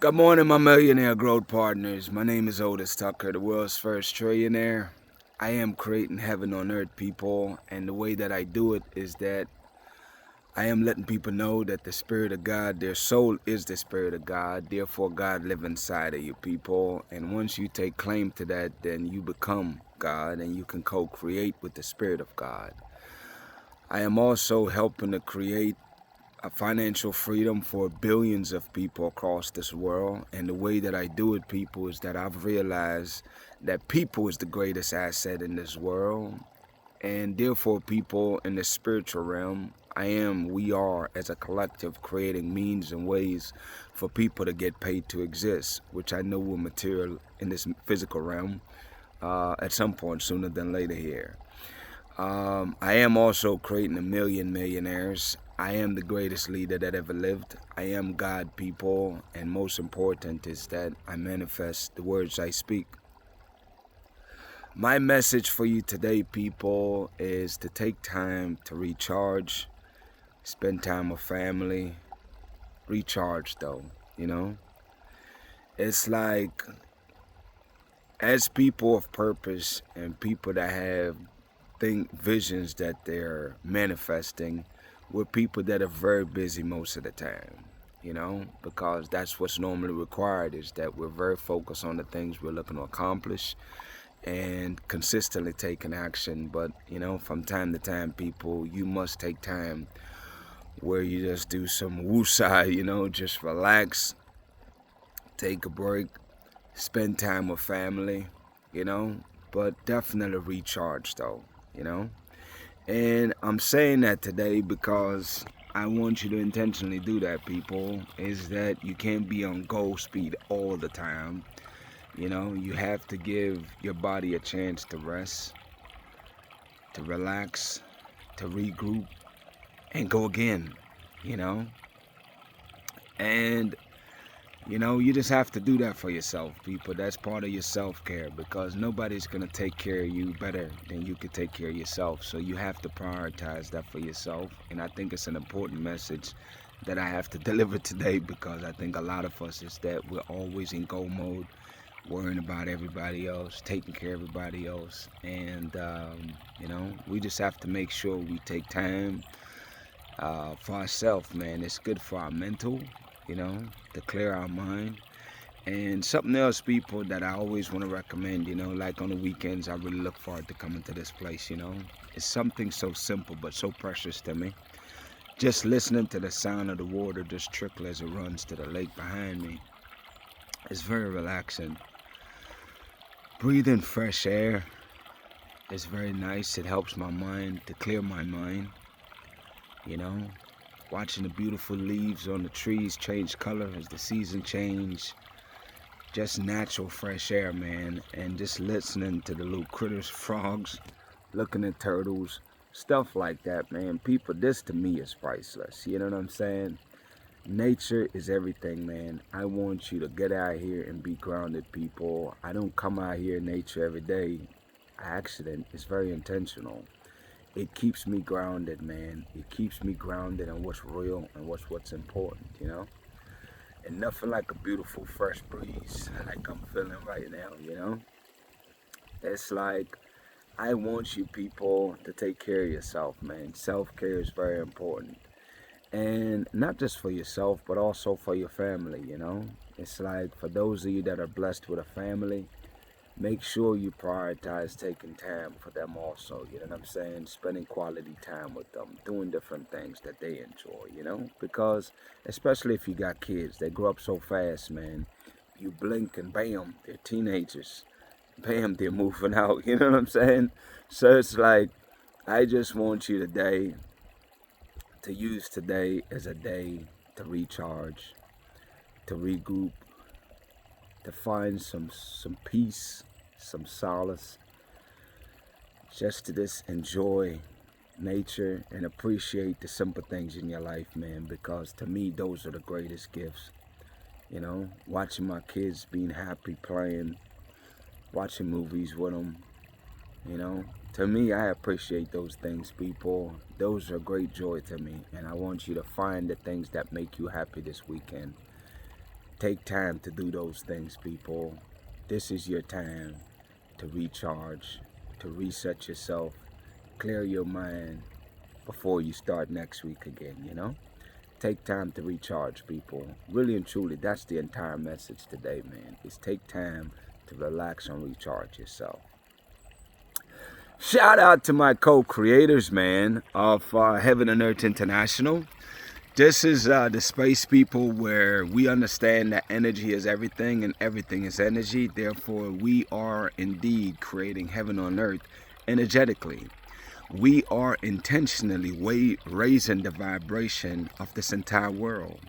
Good morning, my millionaire growth partners. My name is Otis Tucker, the world's first trillionaire. I am creating heaven on earth, people, and the way that I do it is that I am letting people know that the Spirit of God, their soul is the Spirit of God. Therefore, God lives inside of you, people. And once you take claim to that, then you become God and you can co-create with the Spirit of God. I am also helping to create a financial freedom for billions of people across this world. And the way that I do it, people, is that I've realized that people is the greatest asset in this world. And therefore, people in the spiritual realm, we are as a collective creating means and ways for people to get paid to exist, which I know will material in this physical realm at some point sooner than later here. I am also creating a million millionaires. I am the greatest leader that ever lived. I am God, people, and most important is that I manifest the words I speak. My message for you today, people, is to take time to recharge, spend time with family, recharge though, you know? It's like, as people of purpose and people that have visions that they're manifesting, we're people that are very busy most of the time, because that's what's normally required, is that we're very focused on the things we're looking to accomplish and consistently taking action. But from time to time, people, you must take time where you just do some woosah, just relax, take a break, spend time with family, but definitely recharge though, And I'm saying that today because I want you to intentionally do that, people, is that you can't be on goal speed all the time. You have to give your body a chance to rest, to relax, to regroup, and go again, you know? And you just have to do that for yourself, people. That's part of your self-care, because nobody's going to take care of you better than you could take care of yourself. So you have to prioritize that for yourself. And I think it's an important message that I have to deliver today, because I think a lot of us is that we're always in go mode, worrying about everybody else, taking care of everybody else. And, we just have to make sure we take time for ourselves, man. It's good for our mental, to clear our mind. And something else, people, that I always want to recommend, like on the weekends, I really look forward to coming to this place, It's something so simple but so precious to me. Just listening to the sound of the water just trickle as it runs to the lake behind me. It's very relaxing. Breathing fresh air is very nice. It helps my mind to clear my mind, you know. Watching the beautiful leaves on the trees change color as the season change. Just natural fresh air, man. And just listening to the little critters, frogs, looking at turtles, stuff like that, man. People, this to me is priceless. You know what I'm saying? Nature is everything, man. I want you to get out here and be grounded, people. I don't come out here in nature every day. Accident. It's very intentional. It keeps me grounded, man. It keeps me grounded on what's real and what's important, And nothing like a beautiful fresh breeze like I'm feeling right now. It's like, I want you people to take care of yourself, man. Self-care is very important. And not just for yourself, but also for your family, It's like, for those of you that are blessed with a family, make sure you prioritize taking time for them also, you know what I'm saying? Spending quality time with them, doing different things that they enjoy, Because, especially if you got kids, they grow up so fast, man. You blink and bam, they're teenagers. Bam, they're moving out, you know what I'm saying? So it's like, I just want you today to use today as a day to recharge, to regroup, to find some peace, some solace, just to just enjoy nature and appreciate the simple things in your life, man, because to me, those are the greatest gifts. Watching my kids being happy, playing, watching movies with them, To me, I appreciate those things, people. Those are great joy to me, and I want you to find the things that make you happy this weekend. Take time to do those things, people. This is your time to recharge, to reset yourself, clear your mind before you start next week again, you know? Take time to recharge, people. Really and truly, that's the entire message today, man. Is take time to relax and recharge yourself. Shout out to my co-creators, man, of Heaven and Earth International. This is the space, people, where we understand that energy is everything and everything is energy. Therefore, we are indeed creating heaven on earth energetically. We are intentionally raising the vibration of this entire world.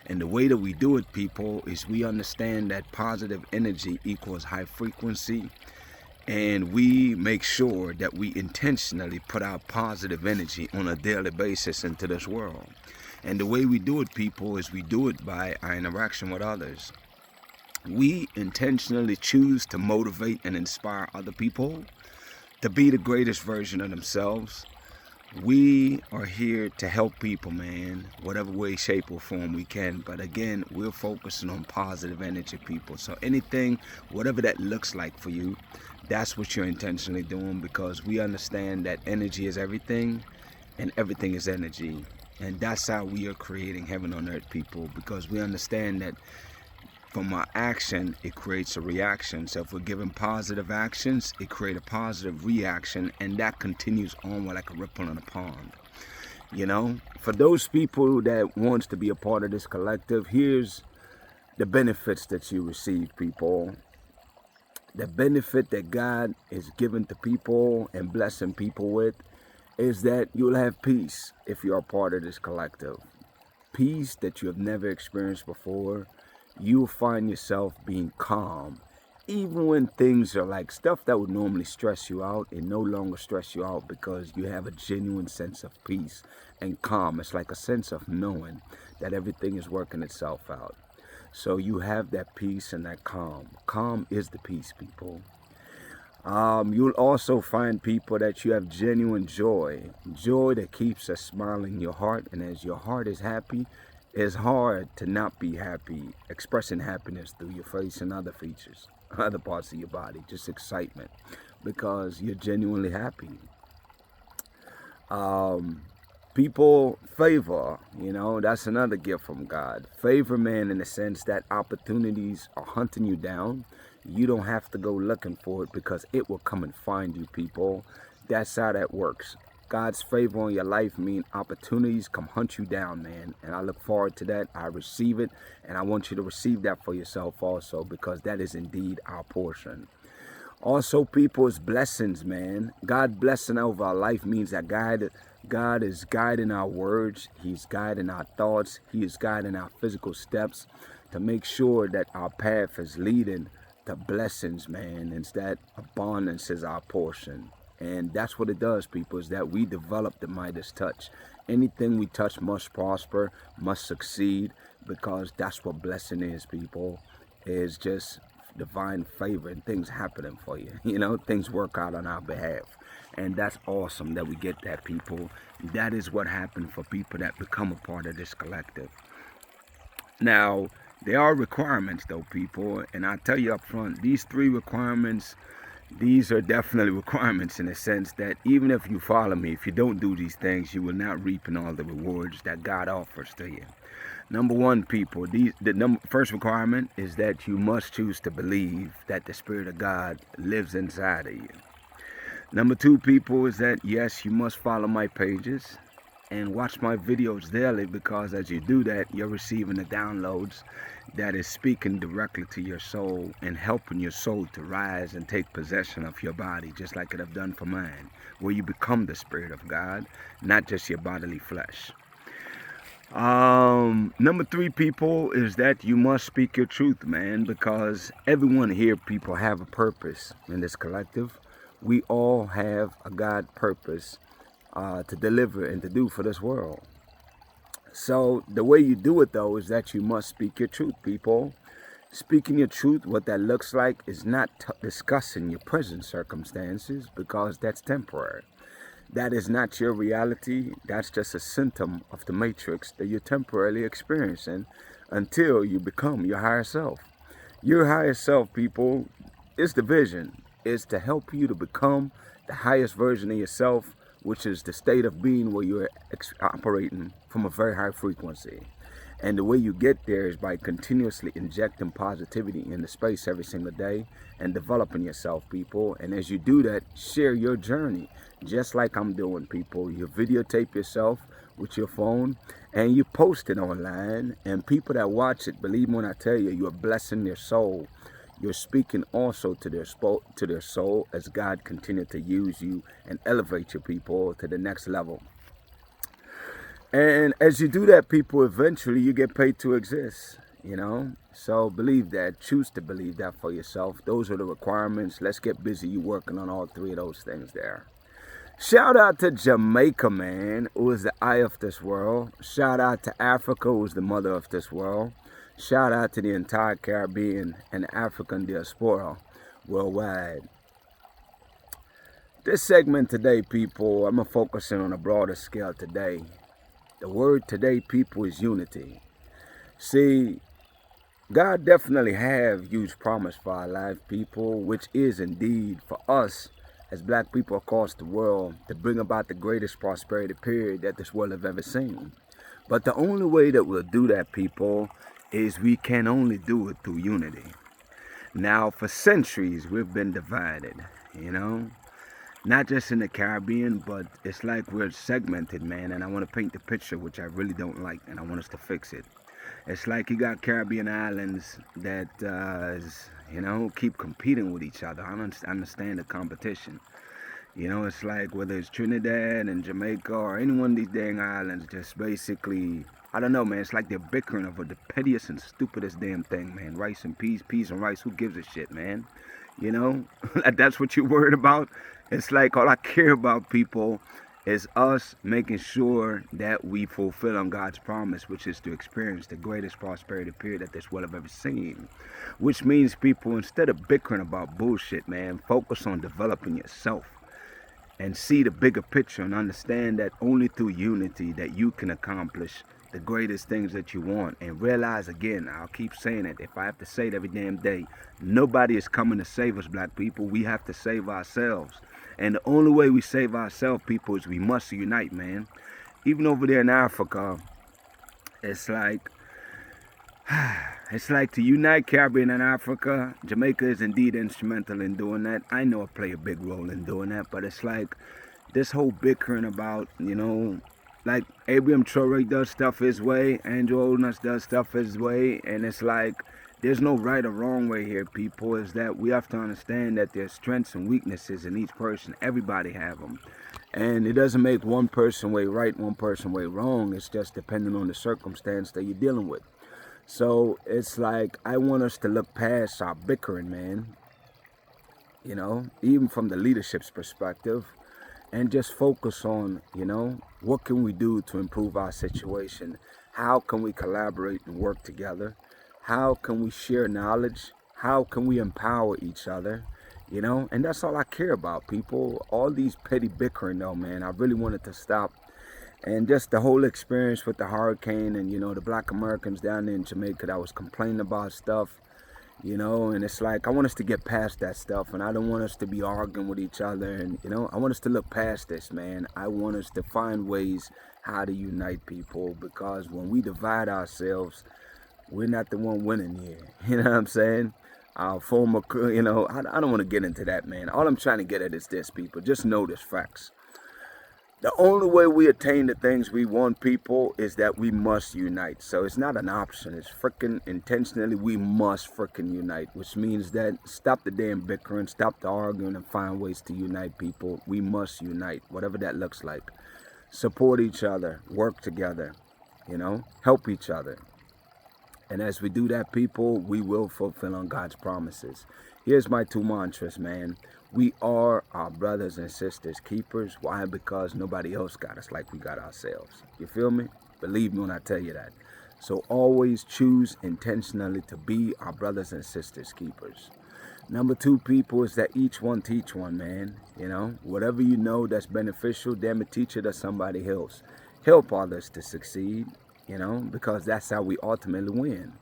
And the way that we do it, people, is we understand that positive energy equals high frequency. And we make sure that we intentionally put out positive energy on a daily basis into this world. And the way we do it, people, is we do it by our interaction with others. We intentionally choose to motivate and inspire other people to be the greatest version of themselves. We are here to help people, man, whatever way, shape, or form we can. But again, we're focusing on positive energy, people. So anything, whatever that looks like for you, that's what you're intentionally doing, because we understand that energy is everything and everything is energy. And that's how we are creating heaven on earth, people, because we understand that from our action, it creates a reaction. So if we're giving positive actions, it creates a positive reaction, and that continues on like a ripple in a pond. You know, for those people that wants to be a part of this collective, here's the benefits that you receive, people. The benefit that God is giving to people and blessing people with is that you'll have peace if you're a part of this collective. Peace that you have never experienced before. You'll find yourself being calm. Even when things are like stuff that would normally stress you out, it no longer stress you out because you have a genuine sense of peace and calm. It's like a sense of knowing that everything is working itself out. So you have that peace and that calm. Calm is the peace, people. You'll also find, people, that you have genuine joy. Joy that keeps a smile in your heart. And as your heart is happy, it's hard to not be happy, expressing happiness through your face and other features, other parts of your body, just excitement, because you're genuinely happy. People, favor, you know, that's another gift from God. Favor, man, in the sense that opportunities are hunting you down. You don't have to go looking for it because it will come and find you, people. That's how that works. God's favor on your life means opportunities come hunt you down, man. And I look forward to that. I receive it. And I want you to receive that for yourself also, because that is indeed our portion. Also, people's blessings, man. God blessing over our life means that God is guiding our words. He's guiding our thoughts. He is guiding our physical steps to make sure that our path is leading to blessings, man. It's that abundance is our portion. And that's what it does, people, is that we develop the Midas touch. Anything we touch must prosper, must succeed, because that's what blessing is, people. Is just divine favor and things happening for you. You know, things work out on our behalf. And that's awesome that we get that, people. That is what happened for people that become a part of this collective. Now, there are requirements, though, people. And I tell you up front, these 3 requirements, these are definitely requirements in the sense that even if you follow me, if you don't do these things, you will not reap in all the rewards that God offers to you. Number 1, people, first requirement is that you must choose to believe that the Spirit of God lives inside of you. Number 2, people, is that, yes, you must follow my pages and watch my videos daily, because as you do that, you're receiving the downloads that is speaking directly to your soul and helping your soul to rise and take possession of your body, just like it have done for mine, where you become the Spirit of God, not just your bodily flesh. Number 3, people, is that you must speak your truth, man, because everyone here, people, have a purpose in this collective. We all have a God purpose to deliver and to do for this world. So the way you do it, though, is that you must speak your truth, people. Speaking your truth, what that looks like is not discussing your present circumstances, because that's temporary. That is not your reality. That's just a symptom of the matrix that you're temporarily experiencing until you become your higher self. Your higher self, people, is the vision, is to help you to become the highest version of yourself, which is the state of being where you're operating from a very high frequency. And the way you get there is by continuously injecting positivity into space every single day and developing yourself, people. And as you do that, share your journey, just like I'm doing, people. You videotape yourself with your phone and you post it online. And people that watch it, believe me when I tell you, you're blessing their soul. You're speaking also to their soul as God continue to use you and elevate your people to the next level. And as you do that, people, eventually you get paid to exist, you know? So believe that. Choose to believe that for yourself. Those are the requirements. Let's get busy. You working on all three of those things there. Shout out to Jamaica, man, who is the eye of this world. Shout out to Africa, who is the mother of this world. Shout out to the entire Caribbean and African diaspora worldwide. This segment today, people, I'm going to focus in on a broader scale today. The word today, people, is unity. See, God definitely have huge promise for our life, people, which is indeed for us as black people across the world to bring about the greatest prosperity period that this world have ever seen. But the only way that we'll do that, people, is we can only do it through unity. Now, for centuries, we've been divided, you know? Not just in the Caribbean, but it's like we're segmented, man. And I want to paint the picture, which I really don't like, and I want us to fix it. It's like you got Caribbean islands that, keep competing with each other. I don't understand the competition. You know, it's like whether it's Trinidad and Jamaica or any one of these dang islands, just basically, I don't know, man. It's like they're bickering over the pettiest and stupidest damn thing, man. Rice and peas, peas and rice. Who gives a shit, man? You know, that's what you're worried about. It's like all I care about, people, is us making sure that we fulfill on God's promise, which is to experience the greatest prosperity period that this world have ever seen. Which means, people, instead of bickering about bullshit, man, focus on developing yourself and see the bigger picture and understand that only through unity that you can accomplish the greatest things that you want. And realize, again, I'll keep saying it, if I have to say it every damn day, nobody is coming to save us, black people. We have to save ourselves. And the only way we save ourselves, people, is we must unite, man. Even over there in Africa, it's like to unite Caribbean and Africa. Jamaica is indeed instrumental in doing that. I know I play a big role in doing that, but it's like this whole bickering about, like Abraham Traore does stuff his way, Andrew Otis does stuff his way, and it's like there's no right or wrong way here, people. Is that we have to understand that there's strengths and weaknesses in each person. Everybody have them. And it doesn't make one person way right, one person way wrong. It's just depending on the circumstance that you're dealing with. So it's like I want us to look past our bickering, man. Even from the leadership's perspective. And just focus on, what can we do to improve our situation? How can we collaborate and work together? How can we share knowledge? How can we empower each other? And that's all I care about, people. All these petty bickering, though, man, I really wanted to stop. And just the whole experience with the hurricane and, the black Americans down there in Jamaica that was complaining about stuff, and it's like, I want us to get past that stuff, and I don't want us to be arguing with each other, and, I want us to look past this, man. I want us to find ways how to unite, people, because when we divide ourselves, we're not the one winning here. You know what I'm saying? Our former, I don't want to get into that, man. All I'm trying to get at is this, people. Just know this facts. The only way we attain the things we want, people, is that we must unite. So it's not an option. It's freaking intentionally we must freaking unite, which means that stop the damn bickering, stop the arguing, and find ways to unite, people. We must unite, whatever that looks like. Support each other, work together, help each other. And as we do that, people, we will fulfill on God's promises. Here's my 2 mantras, man. We are our brothers and sisters keepers. Why? Because nobody else got us like we got ourselves. You feel me? Believe me when I tell you that. So always choose intentionally to be our brothers and sisters keepers. Number 2, people, is that each one teach one, man. Whatever you know that's beneficial, damn it, teach it to somebody else. Help others to succeed. you know, because that's how we ultimately win.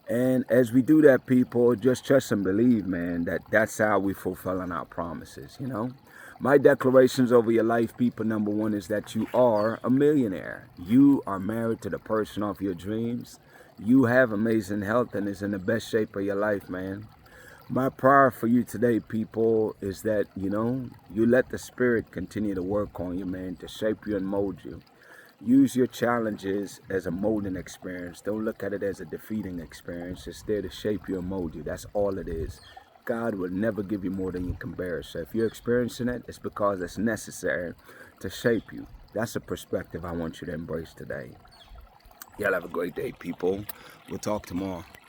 And as we do that, people, just trust and believe, man, that that's how we fulfilling our promises, you know. My declarations over your life, people, number one is that you are a millionaire. You are married to the person of your dreams. You have amazing health and is in the best shape of your life, man. My prayer for you today, people, is that, you know, you let the Spirit continue to work on you, man, to shape you and mold you. Use your challenges as a molding experience. Don't look at it as a defeating experience. It's there to shape you and mold you. That's all it is. God will never give you more than you can bear. So if you're experiencing it, it's because it's necessary to shape you. That's a perspective I want you to embrace today. Y'all have a great day, people. We'll talk tomorrow.